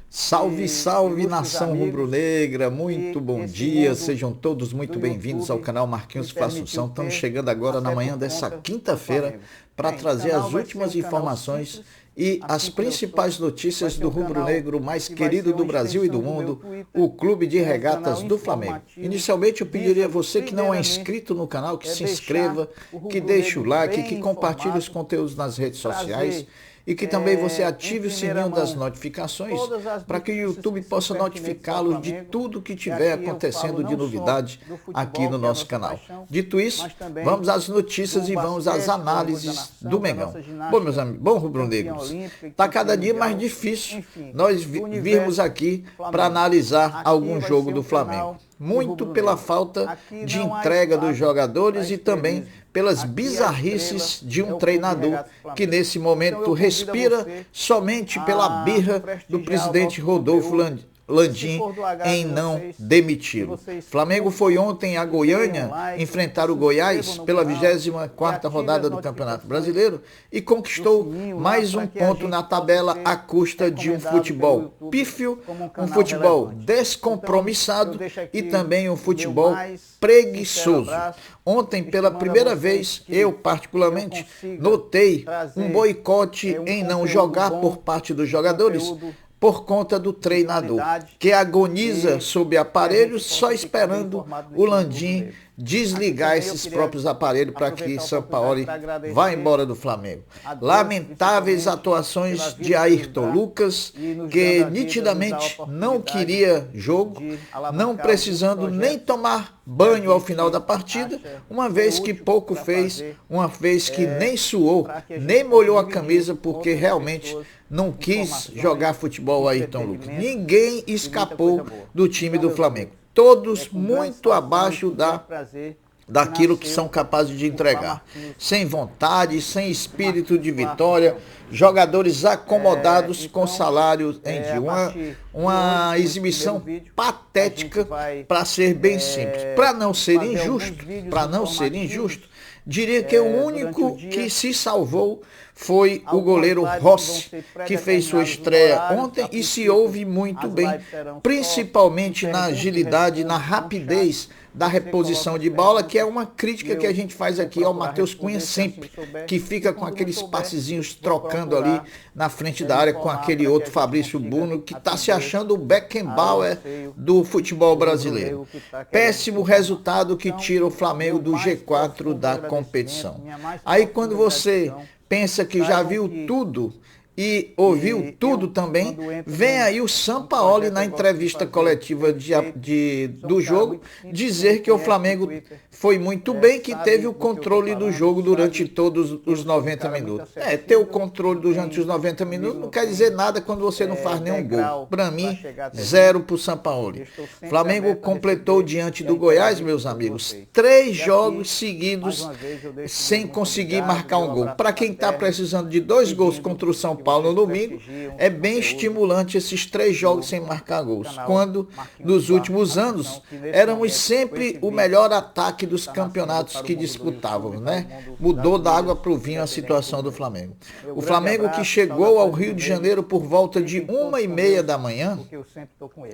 Salve, salve, nação rubro-negra, muito bom dia, sejam todos muito bem-vindos ao canal Marquinhos Fla Assunção. Estamos chegando agora na manhã dessa quinta-feira para trazer as últimas informações e as principais notícias do rubro-negro mais querido do Brasil e do mundo, o Clube de Regatas do Flamengo. Inicialmente eu pediria a você que não é inscrito no canal, que se inscreva, que deixe o like, que compartilhe os conteúdos nas redes sociais, e que também você ative o sininho das notificações para que o YouTube possa notificá-los de tudo que tiver acontecendo de novidade aqui no nosso canal. Dito isso, vamos às notícias e vamos às análises do Mengão. Bom, meus amigos, bom rubro-negros, está cada dia mais difícil nós virmos aqui para analisar algum jogo do Flamengo. Muito pela falta de entrega dos jogadores e também pelas bizarrices de um treinador que nesse momento respira somente pela birra do presidente Rodolfo Landim em não demiti-lo. Flamengo foi ontem a Goiânia enfrentar o Goiás pela 24ª rodada do Campeonato Brasileiro e conquistou mais um ponto na tabela à custa de um futebol pífio, um futebol descompromissado e também um futebol preguiçoso. Ontem, pela primeira vez, eu particularmente notei um boicote em não jogar por parte dos jogadores por conta do treinador, que agoniza sob aparelhos só esperando o Landim desligar esses próprios aparelhos para que Sampaoli vá embora do Flamengo. Lamentáveis atuações de Ayrton Lucas, que nitidamente não queria jogo, não precisando nem tomar banho ao final da partida, uma vez que pouco fez, uma vez que nem suou, nem molhou a camisa, porque realmente não quis jogar futebol Ayrton Lucas. Ninguém escapou do time do Flamengo. Todos muito abaixo daquilo que são capazes de entregar. Sem vontade, sem espírito de vitória, jogadores acomodados com salários em dia. Uma exibição patética, para ser bem simples. Para não ser injusto, diria que o único que se salvou foi o goleiro Rossi, que fez sua estreia ontem e se ouve muito bem, principalmente na agilidade, na rapidez da reposição de bola, que é uma crítica que a gente faz aqui ao Matheus Cunha sempre, que fica com aqueles passezinhos trocando ali na frente da área com aquele outro Fabrício Bruno, que está se achando o Beckenbauer do futebol brasileiro. Péssimo resultado que tira o Flamengo do G4 da competição. Aí quando você pensa que já viu tudo e ouviu tudo também, vem aí o Sampaoli na entrevista coletiva do jogo dizer que o Flamengo foi muito bem, que teve o controle do jogo durante todos os 90 minutos. Ter o controle durante os 90 minutos não quer dizer nada quando você não faz nenhum gol. Para mim, 0 para o Sampaoli. Flamengo completou diante do Goiás, meus amigos, 3 jogos seguidos sem conseguir marcar um gol. Para quem está precisando de 2 gols contra o São Paulo no domingo, é bem estimulante esses 3 jogos sem marcar gols, quando nos últimos anos éramos sempre o melhor ataque dos campeonatos que disputávamos, né? Mudou da água para o vinho a situação do Flamengo. O Flamengo, que chegou ao Rio de Janeiro por volta de 1h30 da manhã,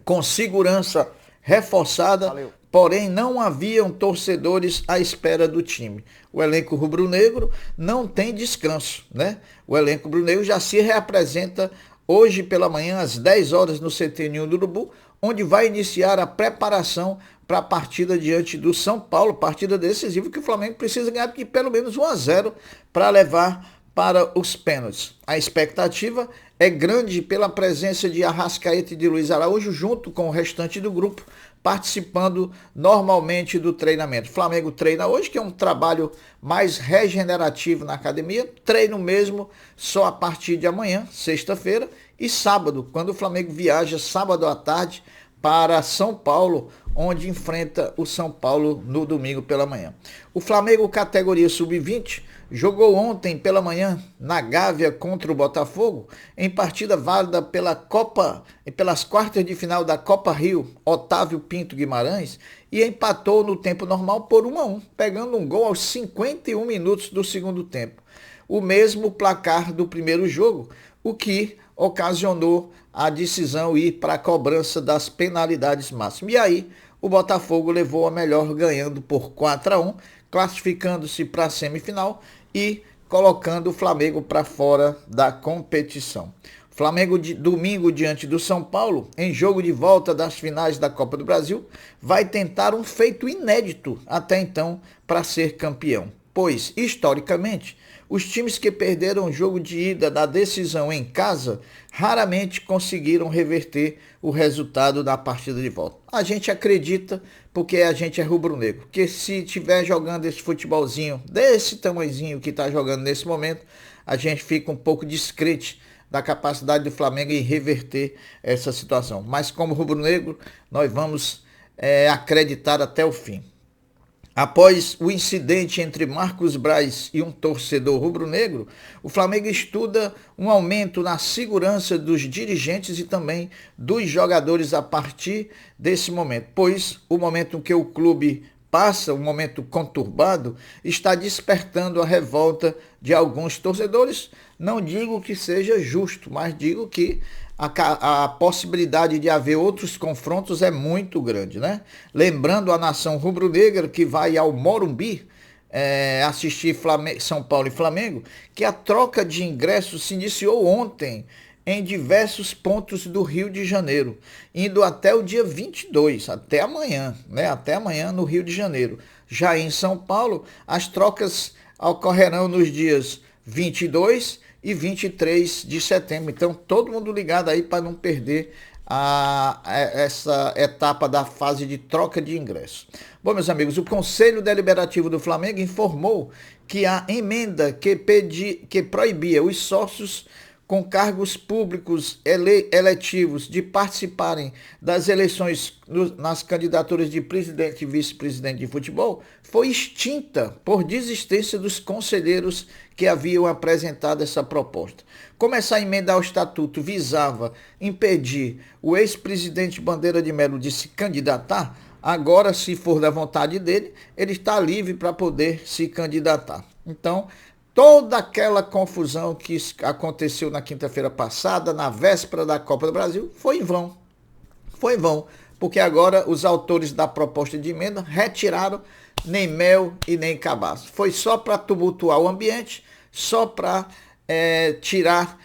com segurança reforçada, porém não haviam torcedores à espera do time. O elenco rubro-negro não tem descanso, né? O elenco rubro-negro já se reapresenta hoje pela manhã às 10 horas no CT Ninho do Urubu, onde vai iniciar a preparação para a partida diante do São Paulo, partida decisiva que o Flamengo precisa ganhar de pelo menos 1-0 para levar para os pênaltis. A expectativa é grande pela presença de Arrascaeta e de Luiz Araújo, junto com o restante do grupo, participando normalmente do treinamento. O Flamengo treina hoje, que é um trabalho mais regenerativo na academia, treino mesmo só a partir de amanhã, sexta-feira, e sábado, quando o Flamengo viaja sábado à tarde para São Paulo, onde enfrenta o São Paulo no domingo pela manhã. O Flamengo, categoria sub-20, jogou ontem pela manhã na Gávea contra o Botafogo, em partida válida pelas quartas de final da Copa Rio, Otávio Pinto Guimarães, e empatou no tempo normal por 1-1, pegando um gol aos 51 minutos do segundo tempo. O mesmo placar do primeiro jogo, o que ocasionou a decisão ir para a cobrança das penalidades máximas. E aí o Botafogo levou a melhor, ganhando por 4-1, classificando-se para a semifinal e colocando o Flamengo para fora da competição. Flamengo, domingo, diante do São Paulo, em jogo de volta das finais da Copa do Brasil, vai tentar um feito inédito até então para ser campeão. Pois, historicamente, os times que perderam o jogo de ida da decisão em casa raramente conseguiram reverter o resultado da partida de volta. A gente acredita, porque a gente é rubro-negro, que se estiver jogando esse futebolzinho desse tamanhozinho que está jogando nesse momento, a gente fica um pouco descrente da capacidade do Flamengo em reverter essa situação. Mas como rubro-negro, nós vamos acreditar até o fim. Após o incidente entre Marcos Braz e um torcedor rubro-negro, o Flamengo estuda um aumento na segurança dos dirigentes e também dos jogadores a partir desse momento, pois o momento em que o clube passa, um momento conturbado, está despertando a revolta de alguns torcedores. Não digo que seja justo, mas digo que a possibilidade de haver outros confrontos é muito grande, né? Lembrando a nação rubro-negra que vai ao Morumbi assistir São Paulo e Flamengo, que a troca de ingressos se iniciou ontem em diversos pontos do Rio de Janeiro, indo até o dia 22, até amanhã, né? Até amanhã no Rio de Janeiro. Já em São Paulo, as trocas ocorrerão nos dias 22 e 23 de setembro. Então, todo mundo ligado aí para não perder essa etapa da fase de troca de ingressos. Bom, meus amigos, o Conselho Deliberativo do Flamengo informou que a emenda que proibia os sócios com cargos públicos eletivos de participarem das eleições nas candidaturas de presidente e vice-presidente de futebol foi extinta por desistência dos conselheiros que haviam apresentado essa proposta. Como essa emenda ao estatuto visava impedir o ex-presidente Bandeira de Melo de se candidatar, agora, se for da vontade dele, ele está livre para poder se candidatar. Então, toda aquela confusão que aconteceu na quinta-feira passada, na véspera da Copa do Brasil, foi em vão. Foi em vão, porque agora os autores da proposta de emenda retiraram nem mel e nem cabaço. Foi só para tumultuar o ambiente, só para tirar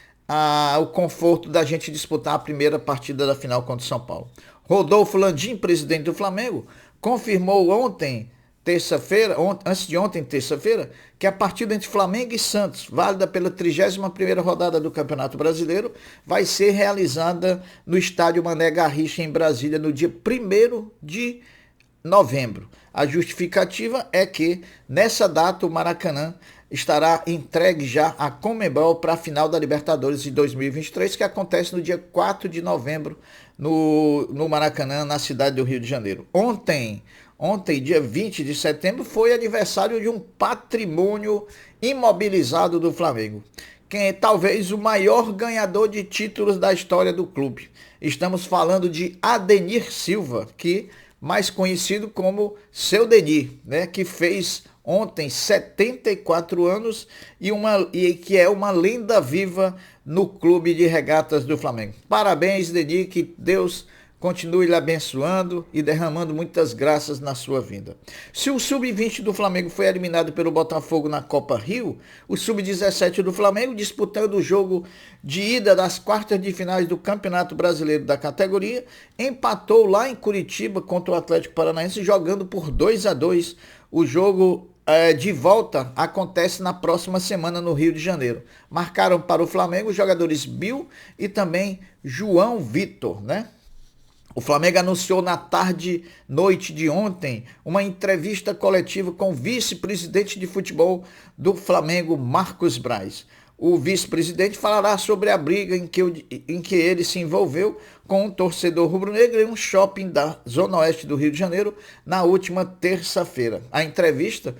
o conforto da gente disputar a primeira partida da final contra o São Paulo. Rodolfo Landim, presidente do Flamengo, confirmou ontem, antes de ontem, terça-feira, que a partida entre Flamengo e Santos, válida pela 31ª rodada do Campeonato Brasileiro, vai ser realizada no estádio Mané Garrincha, em Brasília, no dia 1º de novembro. A justificativa é que, nessa data, o Maracanã estará entregue já a Conmebol para a final da Libertadores de 2023, que acontece no dia 4 de novembro, no Maracanã, na cidade do Rio de Janeiro. Ontem, dia 20 de setembro, foi aniversário de um patrimônio imobilizado do Flamengo. Quem é talvez o maior ganhador de títulos da história do clube. Estamos falando de Adenir Silva, que mais conhecido como Seu Deni, né, que fez ontem 74 anos e que é uma lenda viva no clube de regatas do Flamengo. Parabéns, Deni, que Deus continue lhe abençoando e derramando muitas graças na sua vida. Se o Sub-20 do Flamengo foi eliminado pelo Botafogo na Copa Rio, o Sub-17 do Flamengo, disputando o jogo de ida das quartas de finais do Campeonato Brasileiro da categoria, empatou lá em Curitiba contra o Atlético Paranaense, jogando por 2-2. O jogo de volta acontece na próxima semana no Rio de Janeiro. Marcaram para o Flamengo os jogadores Bill e também João Vitor, né? O Flamengo anunciou na noite de ontem, uma entrevista coletiva com o vice-presidente de futebol do Flamengo, Marcos Braz. O vice-presidente falará sobre a briga em que ele se envolveu com um torcedor rubro-negro em um shopping da Zona Oeste do Rio de Janeiro na última terça-feira. A entrevista,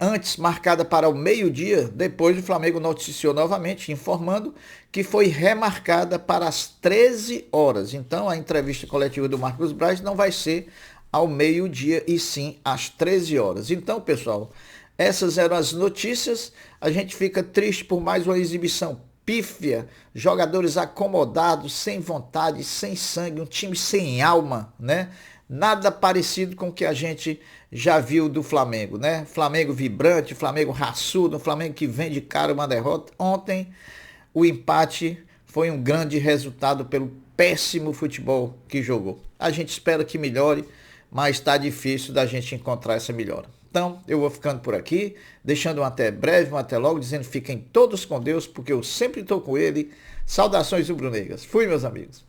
antes marcada para o meio-dia, depois o Flamengo noticiou novamente, informando que foi remarcada para as 13 horas. Então, a entrevista coletiva do Marcos Braz não vai ser ao meio-dia, e sim às 13 horas. Então, pessoal, essas eram as notícias. A gente fica triste por mais uma exibição pífia, jogadores acomodados, sem vontade, sem sangue, um time sem alma, né? Nada parecido com o que a gente já viu do Flamengo, né? Flamengo vibrante, Flamengo raçudo, um Flamengo que vem de cara uma derrota. Ontem o empate foi um grande resultado pelo péssimo futebol que jogou. A gente espera que melhore, mas está difícil da gente encontrar essa melhora. Então, eu vou ficando por aqui, deixando um até breve, um até logo, dizendo fiquem todos com Deus, porque eu sempre estou com ele. Saudações rubro-negras. Fui, meus amigos.